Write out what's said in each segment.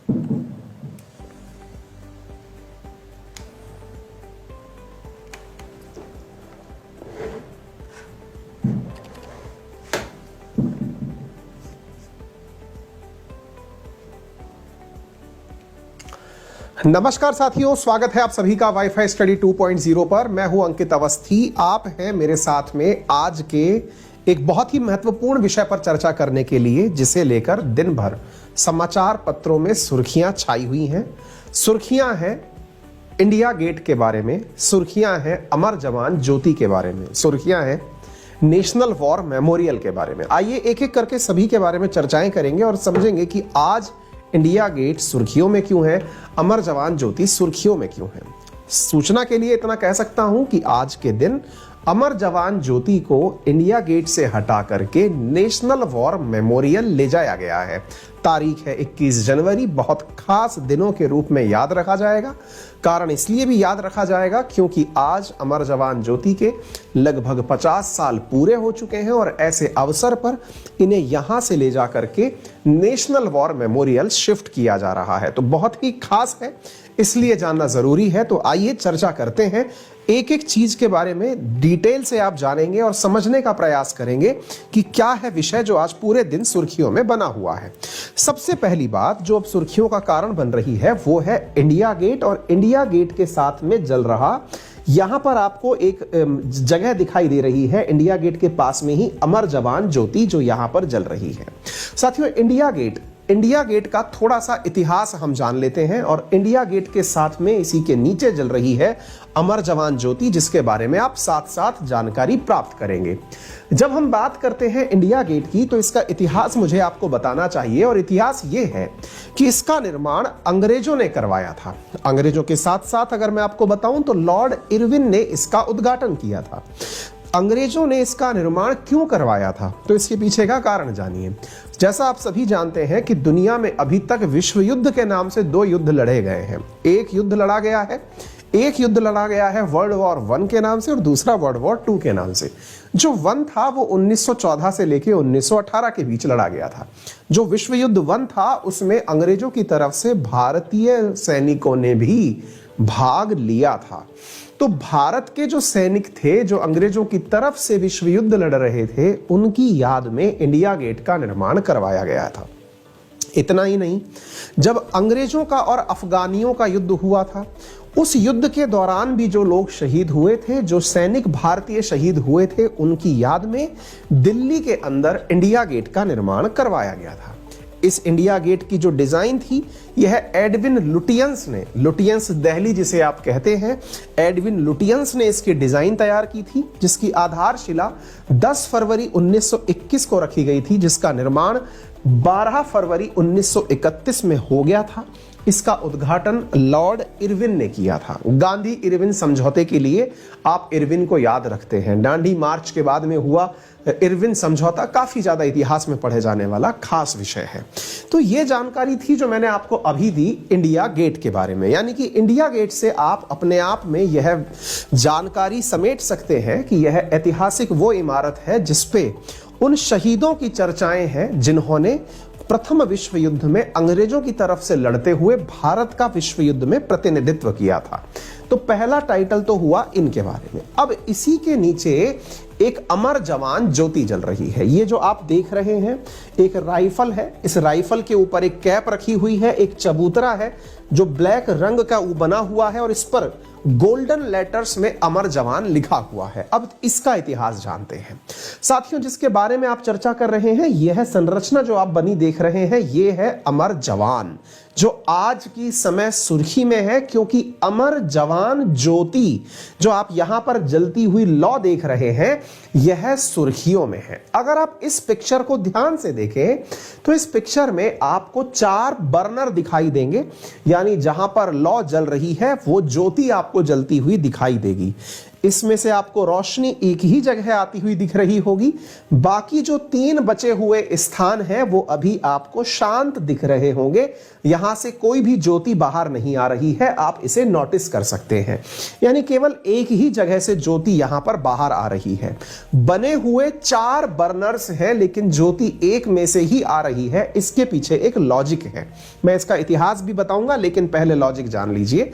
नमस्कार साथियों, स्वागत है आप सभी का वाईफाई स्टडी 2.0 पर। मैं हूं अंकित अवस्थी। आप हैं मेरे साथ में आज के एक बहुत ही महत्वपूर्ण विषय पर चर्चा करने के लिए, जिसे लेकर दिन भर समाचार पत्रों में सुर्खियां छाई हुई हैं। सुर्खियां हैं इंडिया गेट के बारे में, सुर्खियां हैं अमर जवान ज्योति के बारे में, सुर्खियां हैं नेशनल वॉर मेमोरियल के बारे में। आइए एक एक करके सभी के बारे में चर्चाएं करेंगे और समझेंगे कि आज इंडिया गेट सुर्खियों में क्यों है, अमर जवान ज्योति सुर्खियों में क्यों है। सूचना के लिए इतना कह सकता हूं कि आज के दिन अमर जवान ज्योति को इंडिया गेट से हटा करके नेशनल वॉर मेमोरियल ले जाया गया है। तारीख है 21 जनवरी। बहुत खास दिनों के रूप में याद रखा जाएगा। कारण इसलिए भी याद रखा जाएगा क्योंकि आज अमर जवान ज्योति के लगभग 50 साल पूरे हो चुके हैं और ऐसे अवसर पर इन्हें यहां से ले जाकर के नेशनल वॉर मेमोरियल शिफ्ट किया जा रहा है। तो बहुत ही खास है, इसलिए जानना जरूरी है। तो आइए चर्चा करते हैं, एक एक चीज के बारे में डिटेल से आप जानेंगे और समझने का प्रयास करेंगे कि क्या है विषय जो आज पूरे दिन सुर्खियों में बना हुआ है। सबसे पहली बात जो अब सुर्खियों का कारण बन रही है वो है इंडिया गेट और इंडिया गेट के साथ में जल रहा, यहां पर आपको एक जगह दिखाई दे रही है इंडिया गेट के पास में ही अमर जवान ज्योति जो यहां पर जल रही है। साथियों, इंडिया गेट का थोड़ा सा इतिहास हम जान लेते हैं और इंडिया गेट के साथ में इसी के नीचे जल रही है अमर जवान ज्योति, जिसके बारे में आप साथ साथ जानकारी प्राप्त करेंगे। जब हम बात करते हैं इंडिया गेट की तो इसका इतिहास मुझे आपको बताना चाहिए और इतिहास यह है कि इसका निर्माण अंग्रेजों ने करवाया था। अंग्रेजों के साथ साथ अगर मैं आपको बताऊं तो लॉर्ड इरविन ने इसका उद्घाटन किया था। अंग्रेजों ने इसका निर्माण क्यों करवाया था तो इसके पीछे का कारण जानिए। जैसा आप सभी जानते हैं कि दुनिया में अभी तक विश्व युद्ध के नाम से 2 युद्ध लड़े गए हैं। एक युद्ध लड़ा गया है वर्ल्ड वॉर 1 के नाम से और दूसरा वर्ल्ड वॉर 2 के नाम से। जो 1 था वो 1914 से लेके 1918 के बीच लड़ा गया था। जो विश्व युद्ध 1 था उसमें अंग्रेजों की तरफ से भारतीय सैनिकों ने भी भाग लिया था। तो भारत के जो सैनिक थे जो अंग्रेजों की तरफ से विश्व युद्ध लड़ रहे थे, उनकी याद में इंडिया गेट का निर्माण करवाया गया था। इतना ही नहीं, जब अंग्रेजों का और अफगानियों का युद्ध हुआ था, उस युद्ध के दौरान भी जो लोग शहीद हुए थे, जो सैनिक भारतीय शहीद हुए थे, उनकी याद में दिल्ली के अंदर इंडिया गेट का निर्माण करवाया गया था। इस इंडिया गेट की जो डिजाइन थी यह एडविन लुटियंस ने, लुटियंस दिल्ली जिसे आप कहते हैं, एडविन लुटियंस ने इसकी डिजाइन तैयार की थी, जिसकी आधारशिला 10 फरवरी 1921 को रखी गई थी, जिसका निर्माण 12 फरवरी 1931 में हो गया था। इसका उद्घाटन लॉर्ड इरविन ने किया था। गांधी इरविन समझौते के लिए आप इरविन को याद रखते हैं। दांडी मार्च के बाद में हुआ इरविन समझौता काफी ज्यादा इतिहास में पढ़े जाने वाला खास विषय है। तो यह जानकारी थी जो मैंने आपको अभी दी इंडिया गेट के बारे में। यानी कि इंडिया गेट से आप अपने आप में यह जानकारी समेट सकते हैं कि यह ऐतिहासिक वो इमारत है जिसपे उन शहीदों की चर्चाएं हैं जिन्होंने प्रथम विश्व युद्ध में अंग्रेजों की तरफ से लड़ते हुए भारत का विश्व युद्ध में प्रतिनिधित्व किया था। तो पहला टाइटल तो हुआ इनके बारे में। अब इसी के नीचे एक अमर जवान ज्योति जल रही है। ये जो आप देख रहे हैं एक राइफल है, इस राइफल के ऊपर एक कैप रखी हुई है, एक चबूतरा है जो ब्लैक रंग का बना हुआ है और इस पर गोल्डन लेटर्स में अमर जवान लिखा हुआ है। अब इसका इतिहास जानते हैं। साथियों, जिसके बारे में आप चर्चा कर रहे हैं, यह संरचना जो आप बनी देख रहे हैं, यह है अमर जवान, जो आज की समय सुर्खी में है क्योंकि अमर जवान ज्योति जो आप यहां पर जलती हुई लौ देख रहे हैं, यह सुर्खियों में है। अगर आप इस पिक्चर को ध्यान से देखें तो इस पिक्चर में आपको 4 बर्नर दिखाई देंगे, यानी जहां पर लौ जल रही है वो ज्योति आपको जलती हुई दिखाई देगी। इसमें से आपको रोशनी एक ही जगह आती हुई दिख रही होगी, बाकी जो 3 बचे हुए स्थान हैं वो अभी आपको शांत दिख रहे होंगे। यहां से कोई भी ज्योति बाहर नहीं आ रही है, आप इसे नोटिस कर सकते हैं। यानी केवल एक ही जगह से ज्योति यहां पर बाहर आ रही है। बने हुए 4 बर्नर्स हैं, लेकिन ज्योति एक में से ही आ रही है। इसके पीछे एक लॉजिक है, मैं इसका इतिहास भी बताऊंगा, लेकिन पहले लॉजिक जान लीजिए।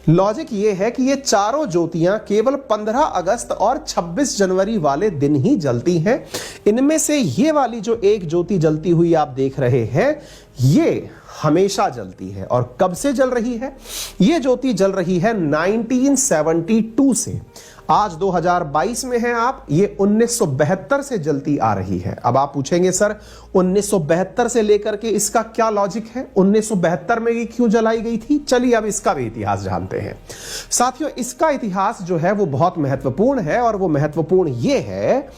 लॉजिक यह है कि ये चारों ज्योतियां केवल 15 अगस्त और 26 जनवरी वाले दिन ही जलती हैं। इनमें से ये वाली जो एक ज्योति जलती हुई आप देख रहे हैं, ये हमेशा जलती है। और कब से जल रही है? ये ज्योति जल रही है 1972 से। आज 2022 में हैं आप, ये 1972 से जलती आ रही है। अब आप पूछेंगे सर 1972 से लेकर के इसका क्या लॉजिक है, 1972 में ये क्यों जलाई गई थी? चलिए अब इसका भी इतिहास जानते हैं। साथियों, इसका इतिहास जो है वो बहुत महत्वपूर्ण है, और वो महत्वपूर्ण ये है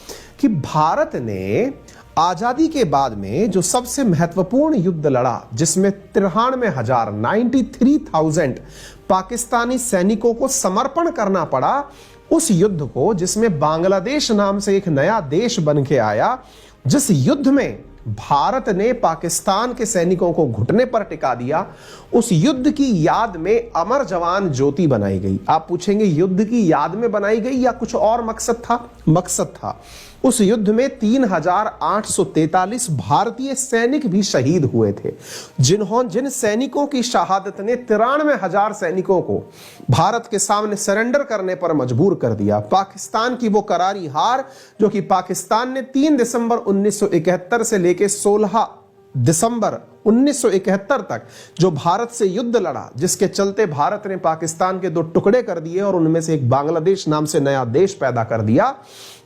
कि भारत ने आजादी के बाद में जो सबसे महत्वपूर्ण युद्ध लड़ा, जिसमें 93,000 पाकिस्तानी सैनिकों को समर्पण करना पड़ा, उस युद्ध को, जिसमें बांग्लादेश नाम से एक नया देश बन के आया, जिस युद्ध में भारत ने पाकिस्तान के सैनिकों को घुटने पर टिका दिया, उस युद्ध की याद में अमर जवान ज्योति बनाई गई। आप पूछेंगे युद्ध की याद में बनाई गई या कुछ और मकसद था? मकसद था, उस युद्ध में 3,843 भारतीय सैनिक भी शहीद हुए थे, जिन सैनिकों की शहादत ने 93,000 सैनिकों को भारत के सामने सरेंडर करने पर मजबूर कर दिया। पाकिस्तान की वो करारी हार, जो कि पाकिस्तान ने 3 दिसंबर 1971 से लेकर 16 दिसंबर 1971 तक जो भारत से युद्ध लड़ा, जिसके चलते भारत ने पाकिस्तान के 2 टुकड़े कर दिए और उनमें से एक बांग्लादेश नाम से नया देश पैदा कर दिया,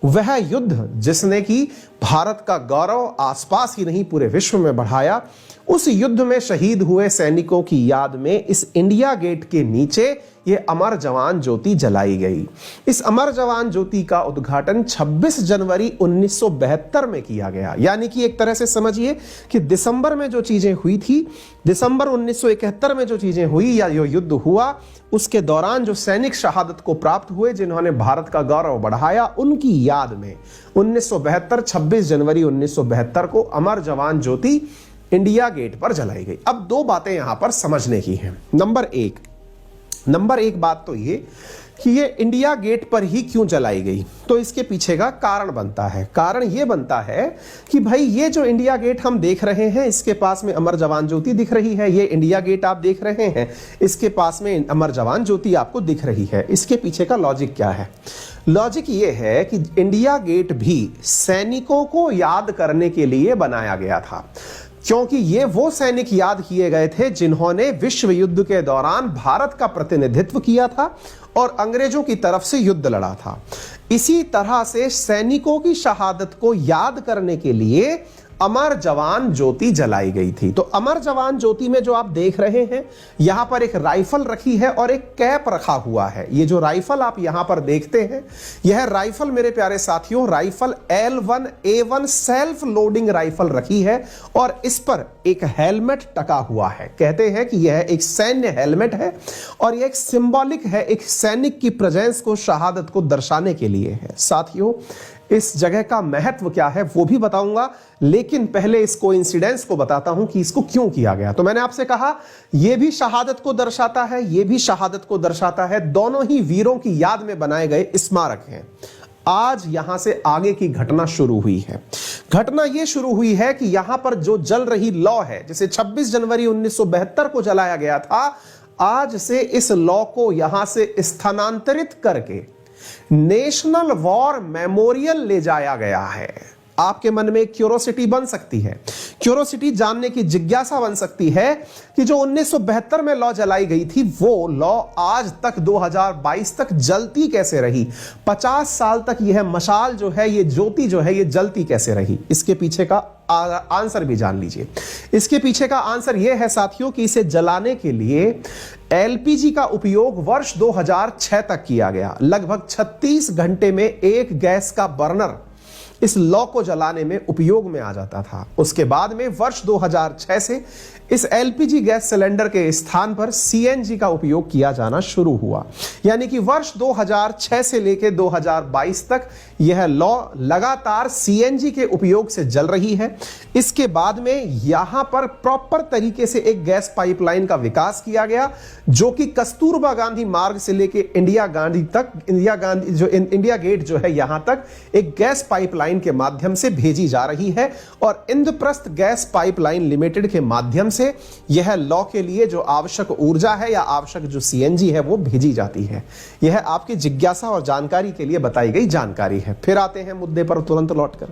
वह युद्ध जिसने कि भारत का गौरव आसपास ही नहीं पूरे विश्व में बढ़ाया, उस युद्ध में शहीद हुए सैनिकों की याद में इस इंडिया गेट के नीचे ये अमर जवान ज्योति जलाई गई। इस अमर जवान ज्योति का उद्घाटन 26 जनवरी 1972 में किया गया। यानी कि एक तरह से समझिए कि दिसंबर में जो चीजें हुई थी, दिसंबर 1971 में जो चीजें हुई या जो युद्ध हुआ, उसके दौरान जो सैनिक शहादत को प्राप्त हुए, जिन्होंने भारत का गौरव बढ़ाया, उनकी याद में 1972 26 जनवरी 1972 को अमर जवान ज्योति इंडिया गेट पर जलाई गई। अब 2 बातें यहां पर समझने की हैं। नंबर एक बात तो ये कि ये इंडिया गेट पर ही क्यों जलाई गई, तो इसके पीछे का कारण बनता है। कारण ये बनता है कि भाई ये जो इंडिया गेट हम देख रहे हैं, इसके पास में अमर जवान ज्योति दिख रही है। ये इंडिया गेट आप देख रहे हैं, इसके पास में अमर जवान ज्योति आपको दिख रही है। इसके पीछे का लॉजिक क्या है? लॉजिक ये है कि इंडिया गेट भी सैनिकों को याद करने के लिए बनाया गया था, क्योंकि ये वो सैनिक याद किए गए थे जिन्होंने विश्व युद्ध के दौरान भारत का प्रतिनिधित्व किया था और अंग्रेजों की तरफ से युद्ध लड़ा था। इसी तरह से सैनिकों की शहादत को याद करने के लिए अमर जवान ज्योति जलाई गई थी। तो अमर जवान ज्योति में जो आप देख रहे हैं, यहां पर एक राइफल रखी है और एक कैप रखा हुआ है। ये जो राइफल आप यहां पर देखते हैं, यह राइफल मेरे प्यारे साथियों rifle L1A1 self loading rifle रखी है और इस पर एक हेलमेट टका हुआ है। कहते हैं कि यह एक सैन्य हेलमेट है और यह एक सिंबॉलिक है, एक सैनिक की प्रेजेंस को, शहादत को दर्शाने के लिए है। साथियों, इस जगह का महत्व क्या है वो भी बताऊंगा, लेकिन पहले इस कोइंसिडेंस को बताता हूं कि इसको क्यों किया गया। तो मैंने आपसे कहा यह भी शहादत को दर्शाता है, यह भी शहादत को दर्शाता है। दोनों ही वीरों की याद में बनाए गए स्मारक हैं। आज यहां से आगे की घटना शुरू हुई है। घटना यह शुरू हुई है कि यहां पर जो जल रही लौ है, जिसे 26 जनवरी 1972 को जलाया गया था, आज से इस लौ को यहां से स्थानांतरित करके नेशनल वॉर मेमोरियल ले जाया गया है। आपके मन में एक क्यूरोसिटी बन सकती है, क्यूरोसिटी जानने की जिज्ञासा बन सकती है कि जो 1972 में लॉ जलाई गई थी, वो लॉ आज तक 2022 तक जलती कैसे रही? 50 साल तक यह मशाल जो है, ये ज्योति जो है, ये जलती कैसे रही? इसके पीछे का आंसर भी जान लीजिए। इसके पीछे का आंसर यह है साथियों कि इसे जलाने के लिए एलपीजी का उपयोग वर्ष 2006 तक किया गया। लगभग 36 घंटे में एक गैस का बर्नर इस लॉ को जलाने में उपयोग में आ जाता था। उसके बाद में वर्ष 2006 से इस एलपीजी गैस सिलेंडर के स्थान पर सीएनजी का उपयोग किया जाना शुरू हुआ। यानी कि वर्ष 2006 से लेकर 2022 तक यह लॉ लगातार सीएनजी के उपयोग से जल रही है। इसके बाद में यहां पर प्रॉपर तरीके से एक गैस पाइपलाइन का विकास किया गया, जो कि कस्तूरबा गांधी मार्ग से लेकर इंडिया गेट जो है यहां तक एक गैस पाइपलाइन के माध्यम से भेजी जा रही है। और इंद्रप्रस्थ गैस पाइपलाइन लिमिटेड के माध्यम से यह लॉ के लिए जो आवश्यक ऊर्जा है या आवश्यक जो सीएनजी है वो भेजी जाती है। यह आपकी जिज्ञासा और जानकारी के लिए बताई गई जानकारी है। फिर आते हैं मुद्दे पर तुरंत लौटकर।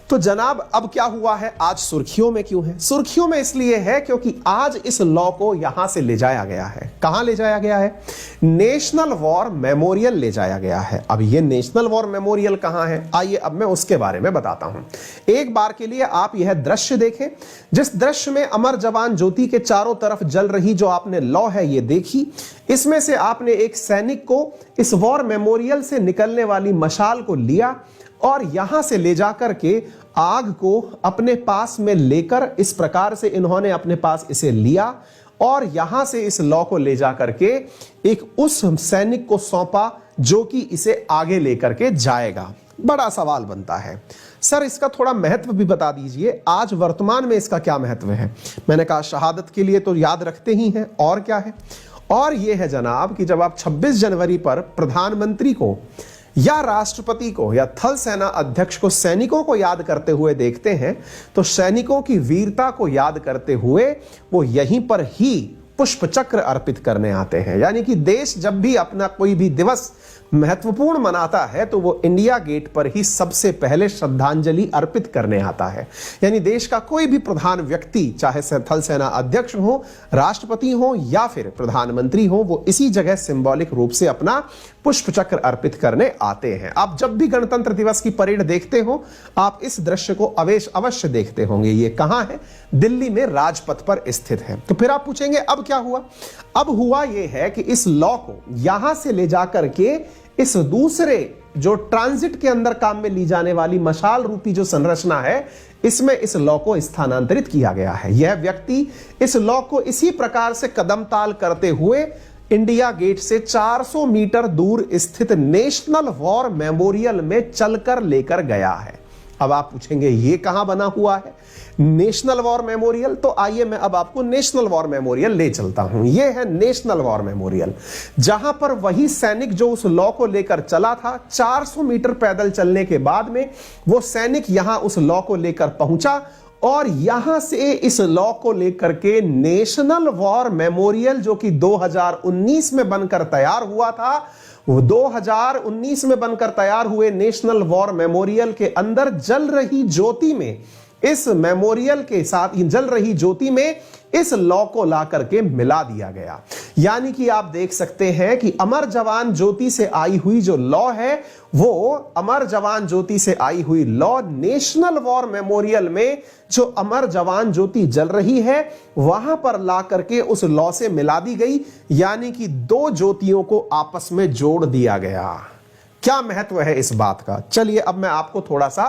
तो जनाब अब क्या हुआ है, आज सुर्खियों में क्यों है? सुर्खियों में इसलिए है क्योंकि आज इस लॉ को यहां से ले जाया गया है। कहां ले जाया गया है? नेशनल वॉर मेमोरियल ले जाया गया है। अब ये नेशनल वॉर मेमोरियल कहां है, आइए अब मैं उसके बारे में बताता हूं। एक बार के लिए आप यह दृश्य देखें, जिस दृश्य में अमर जवान ज्योति के चारों तरफ जल रही जो आपने लॉ है ये देखी, इसमें से आपने एक सैनिक को इस वॉर मेमोरियल से निकलने वाली मशाल को लिया और यहां से ले जाकर के आग को अपने पास में लेकर इस प्रकार से इन्होंने अपने पास इसे लिया और यहां से इस लॉ को ले जाकर के एक उस सैनिक को सौंपा जो कि इसे आगे लेकर के जाएगा। बड़ा सवाल बनता है, सर इसका थोड़ा महत्व भी बता दीजिए, आज वर्तमान में इसका क्या महत्व है? मैंने कहा शहादत के लिए तो याद रखते ही हैं, और क्या है? और यह है जनाब कि जब आप 26 जनवरी पर प्रधानमंत्री को या राष्ट्रपति को या थल सेना अध्यक्ष को सैनिकों को याद करते हुए देखते हैं, तो सैनिकों की वीरता को याद करते हुए वो यहीं पर ही पुष्प चक्र अर्पित करने आते हैं। यानी कि देश जब भी अपना कोई भी दिवस महत्वपूर्ण मनाता है तो वो इंडिया गेट पर ही सबसे पहले श्रद्धांजलि अर्पित करने आता है। यानी देश का कोई भी प्रधान व्यक्ति, चाहे थल सेना अध्यक्ष हो, राष्ट्रपति हो या फिर प्रधानमंत्री हो, वो इसी जगह सिंबॉलिक रूप से अपना पुष्प चक्र अर्पित करने आते हैं। आप जब भी गणतंत्र दिवस की परेड देखते हो, आप इस दृश्य को अवश्य देखते होंगे। ये कहां है? दिल्ली में राजपथ पर स्थित है। तो फिर आप पूछेंगे अब क्या हुआ? अब हुआ यह है कि इस लॉ को यहां से ले जाकर के इस दूसरे जो ट्रांजिट के अंदर काम में ली जाने वाली मशाल रूपी जो संरचना है, इसमें इस लॉ को स्थानांतरित किया गया है। यह व्यक्ति इस लॉ को इसी प्रकार से कदम ताल करते हुए इंडिया गेट से 400 मीटर दूर स्थित नेशनल वॉर मेमोरियल में चलकर लेकर गया है। अब आप पूछेंगे ये कहां बना हुआ है नेशनल वॉर मेमोरियल? तो आइए मैं अब आपको नेशनल वॉर मेमोरियल ले चलता हूं। यह है नेशनल वॉर मेमोरियल, जहां पर वही सैनिक जो उस लॉ को लेकर चला था, 400 मीटर पैदल चलने के बाद में वो सैनिक यहां उस लॉ को लेकर पहुंचा और यहां से इस लॉ को लेकर के नेशनल वॉर मेमोरियल जो कि 2019 में बनकर तैयार हुआ था, वो 2019 में बनकर तैयार हुए नेशनल वॉर मेमोरियल के अंदर जल रही ज्योति में, इस मेमोरियल के साथ जल रही ज्योति में इस लॉ को ला करके मिला दिया गया। यानी कि आप देख सकते हैं कि अमर जवान ज्योति से आई हुई जो लॉ है, वो अमर जवान ज्योति से आई हुई लॉ नेशनल वॉर मेमोरियल में जो अमर जवान ज्योति जल रही है वहां पर ला करके उस लॉ से मिला दी गई। यानी कि दो ज्योतियों को आपस में जोड़ दिया गया। क्या महत्व है इस बात का? चलिए अब मैं आपको थोड़ा सा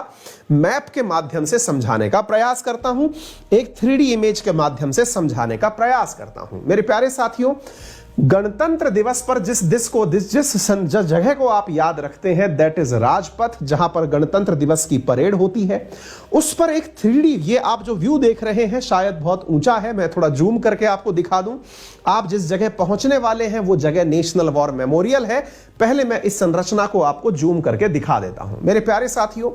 मैप के माध्यम से समझाने का प्रयास करता हूं, एक 3D इमेज के माध्यम से समझाने का प्रयास करता हूं। मेरे प्यारे साथियों, गणतंत्र दिवस पर जिस जगह को आप याद रखते हैं, दैट इज राजपथ, जहां पर गणतंत्र दिवस की परेड होती है, उस पर एक 3D, ये आप जो व्यू देख रहे हैं शायद बहुत ऊंचा है, मैं थोड़ा जूम करके आपको दिखा दूं। आप जिस जगह पहुंचने वाले हैं वो जगह नेशनल वॉर मेमोरियल है। पहले मैं इस संरचना को आपको जूम करके दिखा देता हूं। मेरे प्यारे साथियों,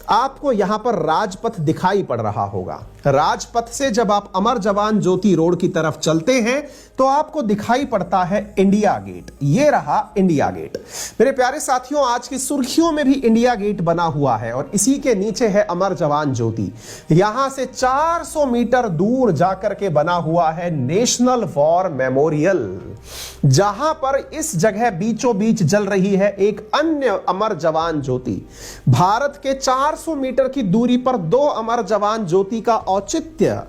आपको यहां पर राजपथ दिखाई पड़ रहा होगा। राजपथ से जब आप अमर जवान ज्योति रोड की तरफ चलते हैं तो आपको दिखाई पड़ता है इंडिया गेट। ये रहा इंडिया गेट। मेरे प्यारे साथियों, आज की सुर्खियों में भी इंडिया गेट बना हुआ है और इसी के नीचे है अमर जवान ज्योति। यहां से 400 मीटर दूर जाकर के बना हुआ है नेशनल वॉर मेमोरियल, जहां पर इस जगह बीचों बीच जल रही है एक अन्य अमर जवान ज्योति। भारत के 400 मीटर की दूरी पर दो अमर जवान ज्योति का औचित्य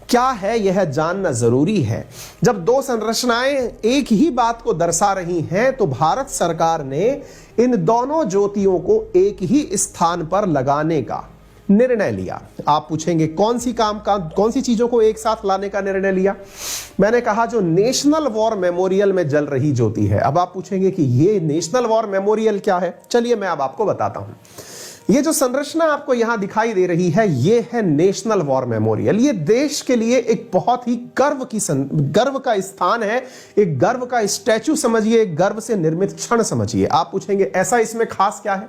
क्या है यह जानना जरूरी है। जब दो संरचनाएं एक ही बात को दर्शा रही हैं तो भारत सरकार ने इन दोनों ज्योतियों को एक ही स्थान पर लगाने का निर्णय लिया। आप पूछेंगे कौन सी चीजों को एक साथ लाने का निर्णय लिया। मैंने कहा जो नेशनल वॉर मेमोरियल में जल रही ज्योति है। अब आप पूछेंगे कि ये नेशनल वॉर मेमोरियल क्या है। चलिए मैं अब आपको बताता हूं। ये जो संरचना आपको यहां दिखाई दे रही है ये है नेशनल वॉर मेमोरियल। ये देश के लिए एक बहुत ही गर्व का स्थान है, एक गर्व का स्टैचू समझिए, एक गर्व से निर्मित क्षण समझिए। आप पूछेंगे ऐसा इसमें खास क्या है।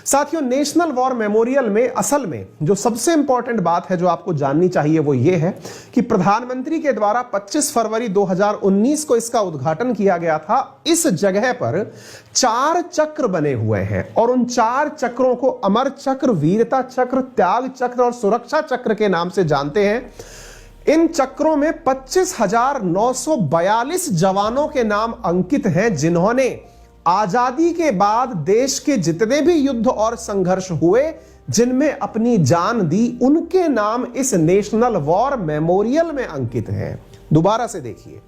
साथियों, नेशनल वॉर मेमोरियल में असल में जो सबसे इंपॉर्टेंट बात है जो आपको जाननी चाहिए वो ये है कि प्रधानमंत्री के द्वारा 25 फरवरी 2019 को इसका उद्घाटन किया गया था। इस जगह पर 4 चक्र बने हुए हैं और उन 4 चक्रों को अमर चक्र, वीरता चक्र, त्याग चक्र और सुरक्षा चक्र के नाम से जानते हैं। इन चक्रों में 25,942 जवानों के नाम अंकित हैं जिन्होंने आजादी के बाद देश के जितने भी युद्ध और संघर्ष हुए, जिनमें अपनी जान दी, उनके नाम इस नेशनल वॉर मेमोरियल में अंकित हैं। दोबारा से देखिए,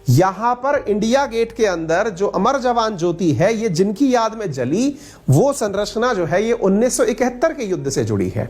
यहां पर इंडिया गेट के अंदर जो अमर जवान ज्योति है, ये जिनकी याद में जली, वो संरचना जो है ये 1971 के युद्ध से जुड़ी है।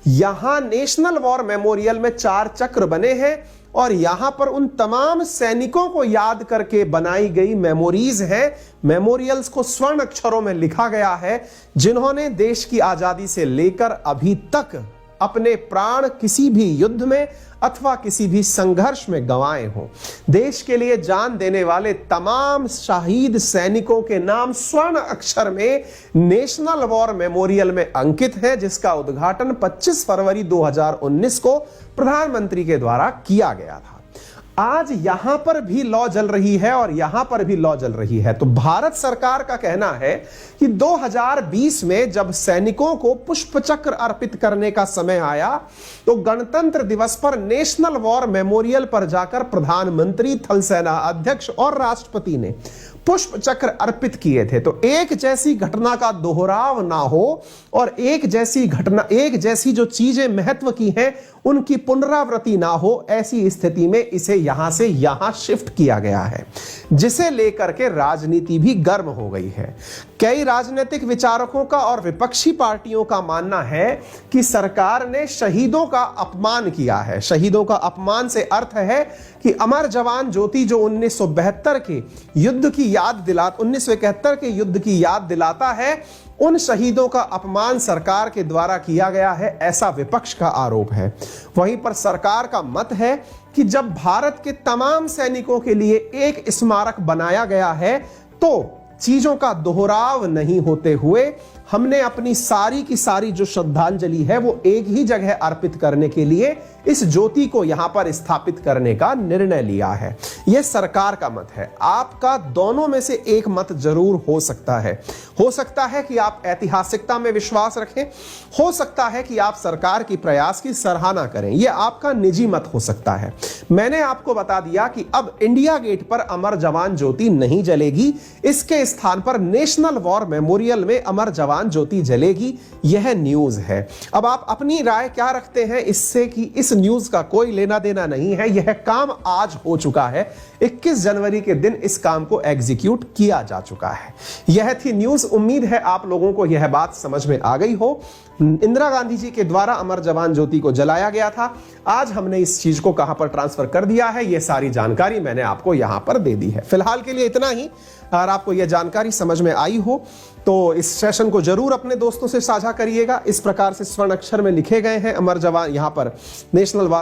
यहां नेशनल वॉर मेमोरियल में 4 चक्र बने हैं और यहां पर उन तमाम सैनिकों को याद करके बनाई गई मेमोरीज हैं। मेमोरियल्स को स्वर्ण अक्षरों में लिखा गया है, जिन्होंने देश की आजादी से लेकर अभी तक अपने प्राण किसी भी युद्ध में अथवा किसी भी संघर्ष में गंवाए हों। देश के लिए जान देने वाले तमाम शहीद सैनिकों के नाम स्वर्ण अक्षर में नेशनल वॉर मेमोरियल में अंकित है, जिसका उद्घाटन 25 फरवरी 2019 को प्रधानमंत्री के द्वारा किया गया था। आज यहां पर भी लौ जल रही है और यहां पर भी लौ जल रही है। तो भारत सरकार का कहना है कि 2020 में जब सैनिकों को पुष्प चक्र अर्पित करने का समय आया तो गणतंत्र दिवस पर नेशनल वॉर मेमोरियल पर जाकर प्रधानमंत्री, थल सेना अध्यक्ष और राष्ट्रपति ने पुष्प चक्र अर्पित किए थे। तो एक जैसी घटना का दोहराव ना हो और एक जैसी जो चीजें महत्व की हैं उनकी पुनरावृत्ति ना हो, ऐसी स्थिति में इसे यहां से यहां शिफ्ट किया गया है, जिसे लेकर के राजनीति भी गर्म हो गई है। कई राजनीतिक विचारकों का और विपक्षी पार्टियों का मानना है कि सरकार ने शहीदों का अपमान किया है। शहीदों का अपमान से अर्थ है कि अमर जवान ज्योति जो 1971 के युद्ध की याद दिलाता है, उन शहीदों का अपमान सरकार के द्वारा किया गया है, ऐसा विपक्ष का आरोप है। वहीं पर सरकार का मत है कि जब भारत के तमाम सैनिकों के लिए एक स्मारक बनाया गया है तो चीजों का दोहराव नहीं होते हुए हमने अपनी सारी की सारी जो श्रद्धांजलि है वो एक ही जगह अर्पित करने के लिए इस ज्योति को यहां पर स्थापित करने का निर्णय लिया है। यह सरकार का मत है। आपका दोनों में से एक मत जरूर हो सकता है। हो सकता है कि आप ऐतिहासिकता में विश्वास रखें, हो सकता है कि आप सरकार की प्रयास की सराहना करें। यह आपका निजी मत हो सकता है। मैंने आपको बता दिया कि अब इंडिया गेट पर अमर जवान ज्योति नहीं जलेगी, इसके स्थान पर नेशनल वॉर मेमोरियल में अमर जवान ज्योति जलेगी। यह न्यूज है। अब आप अपनी राय क्या रखते हैं इससे, कि इस न्यूज का कोई लेना देना नहीं है। यह काम आज हो चुका है। 21 जनवरी के दिन इस काम को एग्जीक्यूट किया जा चुका है। यह थी न्यूज। उम्मीद है आप लोगों को यह बात समझ में आ गई हो। इंदिरा गांधी जी के द्वारा अमर जवान ज्योति को जलाया गया था। आज हमने इस चीज को कहां पर ट्रांसफर कर दिया है, यह सारी जानकारी मैंने आपको यहां पर दे दी है। फिलहाल के लिए इतना ही। अगर आपको यह जानकारी समझ में आई हो तो इस सेशन को जरूर अपने दोस्तों से साझा करिएगा। इस प्रकार से स्वर्ण अक्षर में लिखे गए हैं अमर जवान, यहां पर नेशनल वॉर